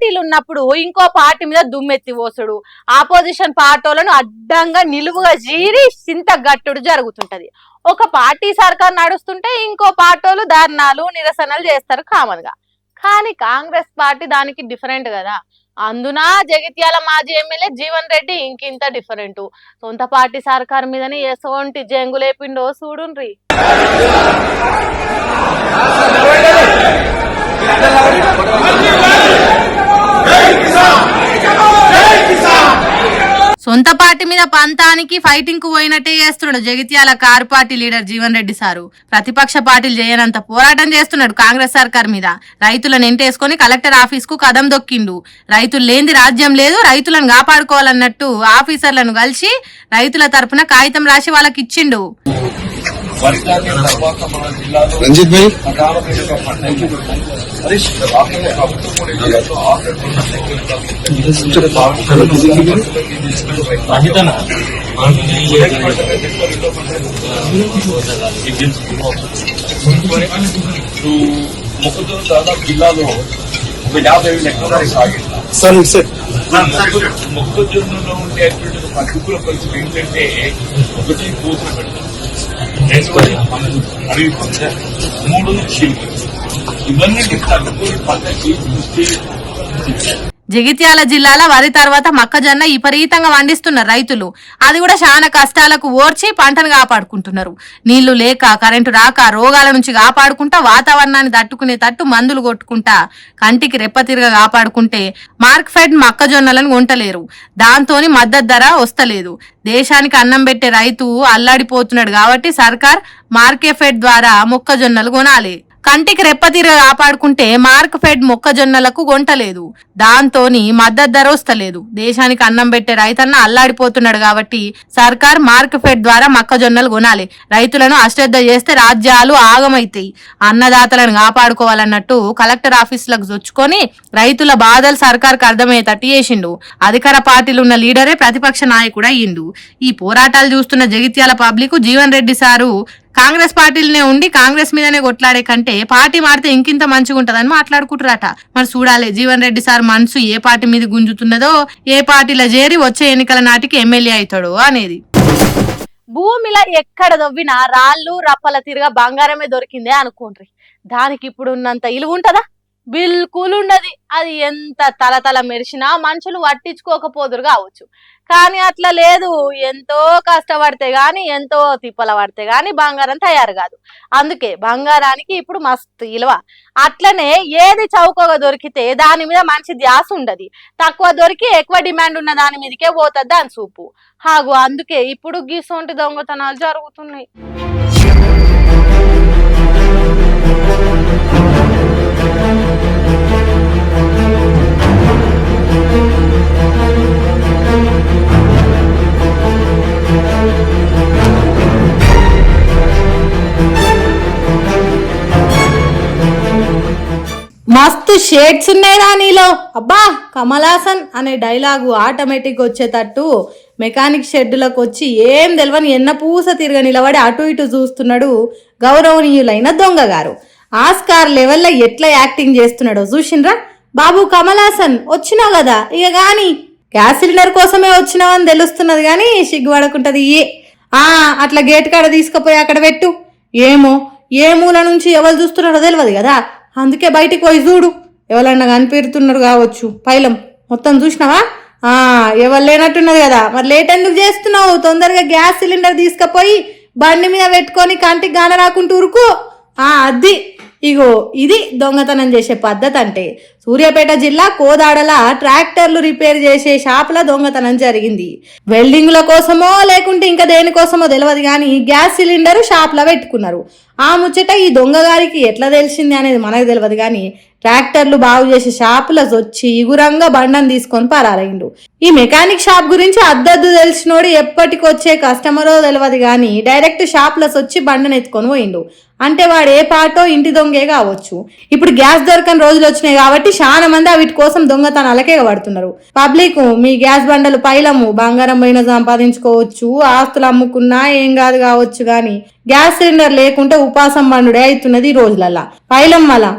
పార్టీలు ఉన్నప్పుడు ఇంకో పార్టీ మీద దుమ్మెత్తి పోసుడు, ఆపోజిషన్ పార్టీలను అడ్డంగా నిలువుగా జీరి చింత గట్టుడు జరుగుతుంటది. ఒక పార్టీ సర్కార్ నడుస్తుంటే ఇంకో పార్టీలు ధర్నాలు నిరసనలు చేస్తారు కామన్ గా. కానీ కాంగ్రెస్ పార్టీ దానికి డిఫరెంట్ కదా. అందున జగిత్యాల మాజీ ఎమ్మెల్యే జీవన్ రెడ్డి ఇంకింత డిఫరెంట్. సొంత పార్టీ సర్కార్ మీదనే ఎసోంటి జంగులేపిండో చూడుండ్రి. సొంత పార్టీ మీద పంతానికి ఫైటింగ్ కు పోయినట్టే చేస్తున్నాడు Jagtial car party leader Jeevan Reddy sir. ప్రతిపక్ష పార్టీలు చేయనంత పోరాటం చేస్తున్నాడు కాంగ్రెస్ సర్కార్ మీద. రైతులను ఎంటేసుకుని కలెక్టర్ ఆఫీస్ కు కదం దొక్కిండు. రైతులు లేనిది రాజ్యం లేదు, రైతులను కాపాడుకోవాలన్నట్టు ఆఫీసర్లను కలిసి రైతుల తరపున కాగితం రాసి వాళ్ళకి ఇచ్చిండు. రంజిత్ భాయ్ మొక్కజొన్న దాదాపు జిల్లాలో ఒక 50,000 ఎకరాలు మొక్కజొన్నలో ఉండేటువంటి ప్రతికూల పరిస్థితి ఏంటంటే ఒకటి పూతలు పెడతాం, అడవి పంట, 3 శిల్పం. ఇవన్నీ తట్టుకొని పంట చేసి జగిత్యాల జిల్లాల వరి తర్వాత మొక్కజొన్న విపరీతంగా పండిస్తున్నారు రైతులు. అది కూడా చాలా కష్టాలకు ఓర్చి పంటను కాపాడుకుంటున్నారు. నీళ్లు లేక, కరెంటు రాక, రోగాల నుంచి కాపాడుకుంటా, వాతావరణాన్ని తట్టుకునేటట్టు మందులు కొట్టుకుంటా, కంటికి రెప్పతిరగా కాపాడుకుంటే మార్కెట్ మొక్కజొన్నలను కొంటలేరు. దాంతోని మద్దతు ధర వస్తలేదు. దేశానికి అన్నం పెట్టే రైతు అల్లాడిపోతున్నాడు. కాబట్టి సర్కార్ మార్కెట్ ద్వారా మొక్కజొన్నలు కొనాలి. కంటికి రెప్పతీర కాపాడుకుంటే మార్క్ ఫెడ్ మొక్కజొన్నలకు కొంటలేదు. దాంతోని మద్దతు ధర వస్తలేదు. దేశానికి అన్నం పెట్టే రైతన్న అల్లాడిపోతున్నాడు. కాబట్టి సర్కార్ మార్క్ ఫెడ్ ద్వారా మొక్కజొన్నలు కొనాలి. రైతులను అశ్రద్ధ చేస్తే రాజ్యాలు ఆగమైతాయి. అన్నదాతలను కాపాడుకోవాలన్నట్టు కలెక్టర్ ఆఫీసులకు చొచ్చుకొని రైతుల బాధలు సర్కార్కు అర్థమయ్యేటట్టు చేసిండు. అధికార పార్టీలు ఉన్న లీడరే ప్రతిపక్ష నాయకుడు అయ్యిండు. ఈ పోరాటాలు చూస్తున్న జగిత్యాల పబ్లిక్ జీవన్ రెడ్డి సారు కాంగ్రెస్ పార్టీలనే ఉండి కాంగ్రెస్ మీదనే కొట్లాడే కంటే పార్టీ మారితే ఇంకింత మంచిగా ఉంటదని మాట్లాడుకుంటారట. మరి చూడాలి జీవన్ రెడ్డి సార్ మనసు ఏ పార్టీ మీద గుంజుతున్నదో, ఏ పార్టీలో చేరి వచ్చే ఎన్నికల నాటికి ఎమ్మెల్యే అవుతాడో అనేది. భూమిలో ఎక్కడ దవ్వినా రాళ్ళు రప్పల తిరగా బంగారమే దొరికిందే అనుకోండి. దానికి ఇప్పుడు ఉన్నంత ఇలువ ఉంటదా? బిల్కుల్ ఉండదు. అది ఎంత తలతల మెరిసినా మనుషులు పట్టించుకోకపోదురు కావచ్చు. కానీ అట్లా లేదు. ఎంతో కష్టపడితే గాని, ఎంతో తిప్పల పడితే గాని బంగారం తయారు కాదు. అందుకే బంగారానికి ఇప్పుడు మస్తు విలువ. అట్లనే ఏది చౌకగా దొరికితే దాని మీద మంచి ధ్యాస ఉండదు. తక్కువ దొరికి ఎక్కువ డిమాండ్ ఉన్న దాని మీదకే పోతుంది దాని చూపు. హాగు అందుకే ఇప్పుడు గీసొంటి దొంగతనాలు జరుగుతున్నాయి. మస్తు షేడ్స్ ఉన్నాయిరా నీలో. అబ్బా కమలాసన్ అనే డైలాగు ఆటోమేటిక్ వచ్చేటట్టు మెకానిక్ షెడ్డులకు వచ్చి ఏం తెలియని ఎన్న పూస తిరగ నిలబడి అటు ఇటు చూస్తున్నాడు గౌరవనీయులైన దొంగ గారు. ఆస్కార్ లెవెల్లో ఎట్లా యాక్టింగ్ చేస్తున్నాడో చూసిండ్రా. బాబు కమలాసన్ వచ్చినావు కదా, ఇక గాని గ్యాస్ సిలిండర్ కోసమే వచ్చినావని తెలుస్తున్నది కానీ సిగ్గుపడకుంటది. అట్లా గేట్ కాడ తీసుకుపోయి అక్కడ పెట్టు. ఏమో ఏ మూల నుంచి ఎవరు చూస్తున్నారో తెలియదు కదా, అందుకే బయటికి పోయి చూడు. ఎవరన్నా కనిపెడుతున్నారు కావచ్చు. పైలం మొత్తం చూసినావా? ఎవరు లేనట్టున్నది కదా. మరి లేట్ ఎందుకు చేస్తున్నావు? తొందరగా గ్యాస్ సిలిండర్ తీసుకుపోయి బండి మీద పెట్టుకొని కంటికి గాన రాకుంటూ ఉరుకు. అది ఇగో ఇది దొంగతనం చేసే పద్ధతి అంటే. సూర్యాపేట జిల్లా కోదాడల ట్రాక్టర్లు రిపేర్ చేసే షాపుల దొంగతనం జరిగింది. వెల్డింగ్ల కోసమో లేకుంటే ఇంకా దేనికోసమో తెలియదు కానీ గ్యాస్ సిలిండర్ షాప్లో పెట్టుకున్నారు. ఆ ముచ్చట ఈ దొంగ గారికి ఎట్లా తెలిసింది అనేది మనకు తెలియదు కానీ ట్రాక్టర్లు బాగు చేసే షాపులకు వచ్చి ఇగురంగా బండను తీసుకొని పరారైండు. ఈ మెకానిక్ షాప్ గురించి అద్దద్దు తెలిసినోడు ఎప్పటికొచ్చే కస్టమరో తెలియదు కానీ డైరెక్ట్ షాప్లకు వచ్చి బండను ఎత్తుకొని పోయిండు. అంటే వాడు ఏ పాటో ఇంటి దొంగే కావచ్చు. ఇప్పుడు గ్యాస్ దొరకని రోజులు వచ్చినాయి కాబట్టి చాలా మంది వీటి కోసం దొంగతనాలకే పడుతున్నారు. పబ్లిక్ మీ గ్యాస్ బండలు పైలము, బంగారం పైన సంపాదించుకోవచ్చు, ఆస్తులు అమ్ముకున్నా ఏం కాదు కావచ్చు కానీ గ్యాస్ సిలిండర్ లేకుంటే ఉపాసం బండుడే అవుతున్నది ఈ రోజులల్లా. పైలం మళ్ళా